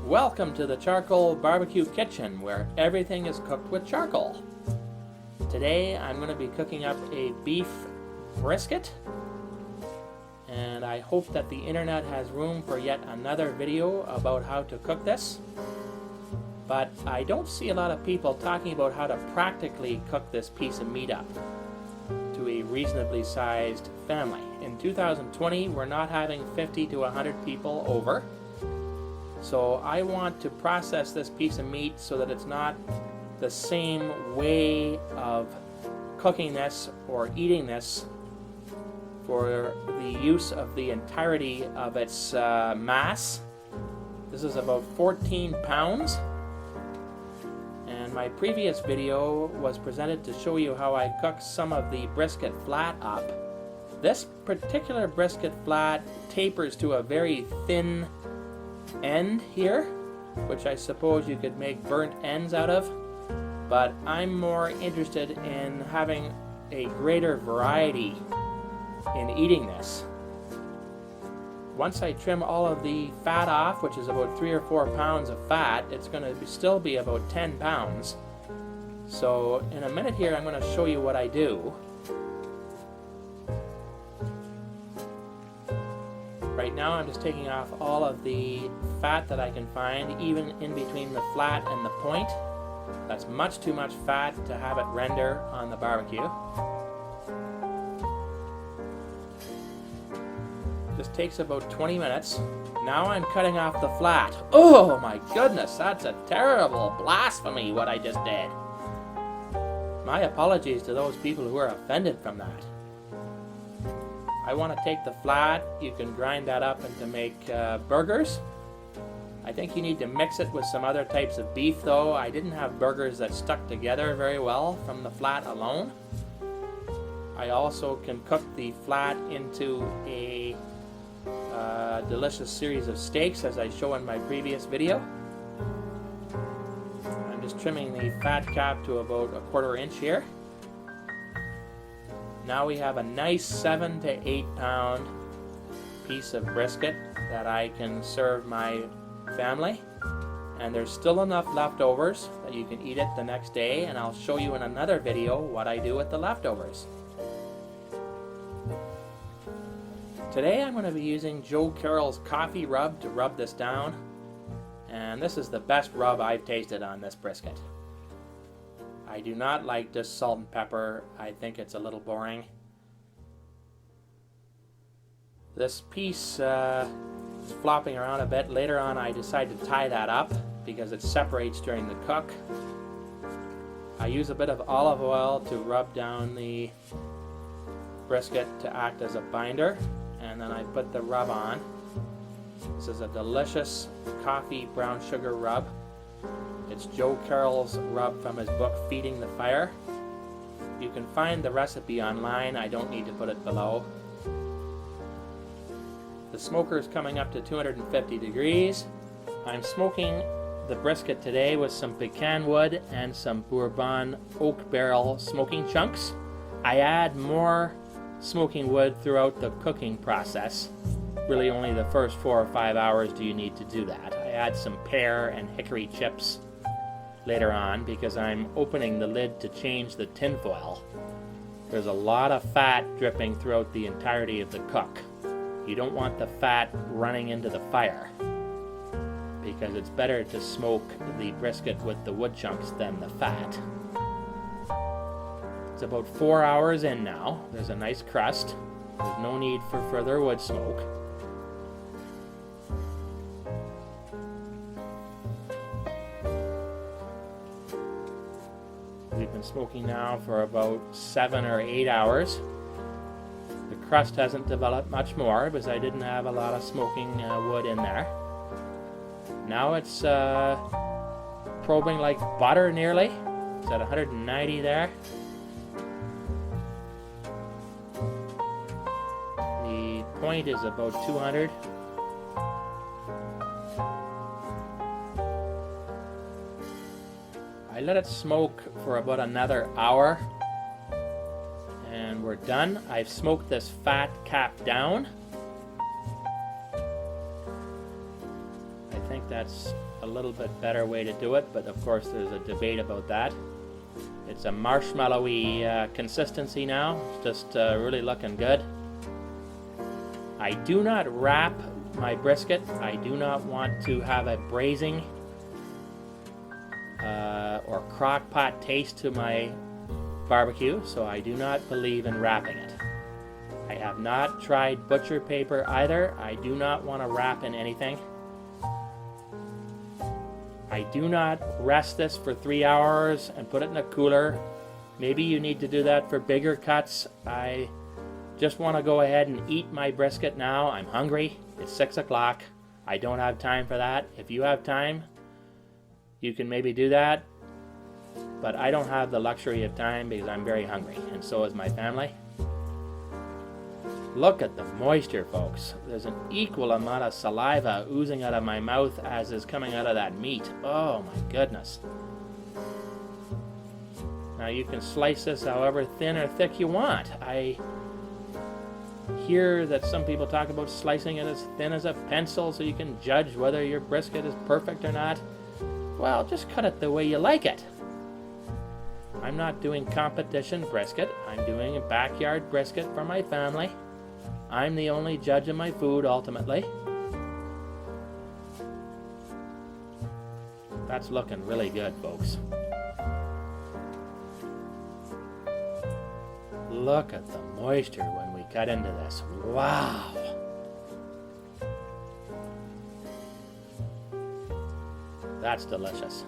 Welcome to the Charcoal Barbecue Kitchen, where everything is cooked with charcoal. Today I'm going to be cooking up a beef brisket, and I hope that the internet has room for yet another video about how to cook this. But I don't see a lot of people talking about how to practically cook this piece of meat up to a reasonably sized family. In 2020, we're not having 50 to 100 people over. So I want to process this piece of meat so that it's not the same way of cooking this or eating this for the use of the entirety of its mass. This is about 14 pounds. And my previous video was presented to show you how I cook some of the brisket flat up. This particular brisket flat tapers to a very thin end here, which I suppose you could make burnt ends out of, but I'm more interested in having a greater variety in eating this. Once I trim all of the fat off, which is about 3 or 4 pounds of fat, it's going to still be about 10 pounds. So in a minute here I'm going to show you what I do. Right now I'm just taking off all of the fat that I can find, even in between the flat and the point. That's much too much fat to have it render on the barbecue. This takes about 20 minutes. Now I'm cutting off the flat. Oh my goodness, that's a terrible blasphemy what I just did. My apologies to those people who are offended from that. I want to take the flat. You can grind that up and to make burgers. I think you need to mix it with some other types of beef though. I didn't have burgers that stuck together very well from the flat alone. I also can cook the flat into a delicious series of steaks, as I show in my previous video. I'm just trimming the fat cap to about a 1/4 inch here. Now we have a nice 7 to 8 pound piece of brisket that I can serve my family. And there's still enough leftovers that you can eat it the next day, and I'll show you in another video what I do with the leftovers. Today I'm going to be using Joe Carroll's coffee rub to rub this down, and this is the best rub I've tasted on this brisket. I do not like just salt and pepper. I think it's a little boring. This piece is flopping around a bit. Later on I decide to tie that up because it separates during the cook. I use a bit of olive oil to rub down the brisket to act as a binder, and then I put the rub on. This is a delicious coffee brown sugar rub. It's Joe Carroll's rub from his book Feeding the Fire. You can find the recipe online. I don't need to put it below. The smoker is coming up to 250 degrees. I'm smoking the brisket today with some pecan wood and some Bourbon oak barrel smoking chunks. I add more smoking wood throughout the cooking process. Really only the first 4 or 5 hours do you need to do that. I add some pear and hickory chips later on because I'm opening the lid to change the tin foil. There's a lot of fat dripping throughout the entirety of the cook. You don't want the fat running into the fire because it's better to smoke the brisket with the wood chunks than the fat. It's about 4 hours in now. There's a nice crust. There's no need for further wood smoke. We've been smoking now for about 7 or 8 hours. The crust hasn't developed much more because I didn't have a lot of smoking wood in there. Now it's probing like butter nearly. It's at 190 there. The point is about 200. I let it smoke for about another hour, and we're done. I've smoked this fat cap down. I think that's a little bit better way to do it, but of course there's a debate about that. It's a marshmallowy consistency now. It's just really looking good. I do not wrap my brisket. I do not want to have a braising or crock pot taste to my barbecue, so I do not believe in wrapping it. I have not tried butcher paper either. I do not want to wrap in anything. I do not rest this for 3 hours and put it in a cooler. Maybe you need to do that for bigger cuts. I just want to go ahead and eat my brisket now. I'm hungry. It's 6 o'clock. I don't have time for that. If you have time, you can maybe do that. But I don't have the luxury of time because I'm very hungry, and so is my family. Look at the moisture, folks. There's an equal amount of saliva oozing out of my mouth as is coming out of that meat. Oh my goodness. Now you can slice this however thin or thick you want. I hear that some people talk about slicing it as thin as a pencil so you can judge whether your brisket is perfect or not. Well, just cut it the way you like it. I'm not doing competition brisket. I'm doing a backyard brisket for my family. I'm the only judge of my food, ultimately. That's looking really good, folks. Look at the moisture when we cut into this. Wow! That's delicious.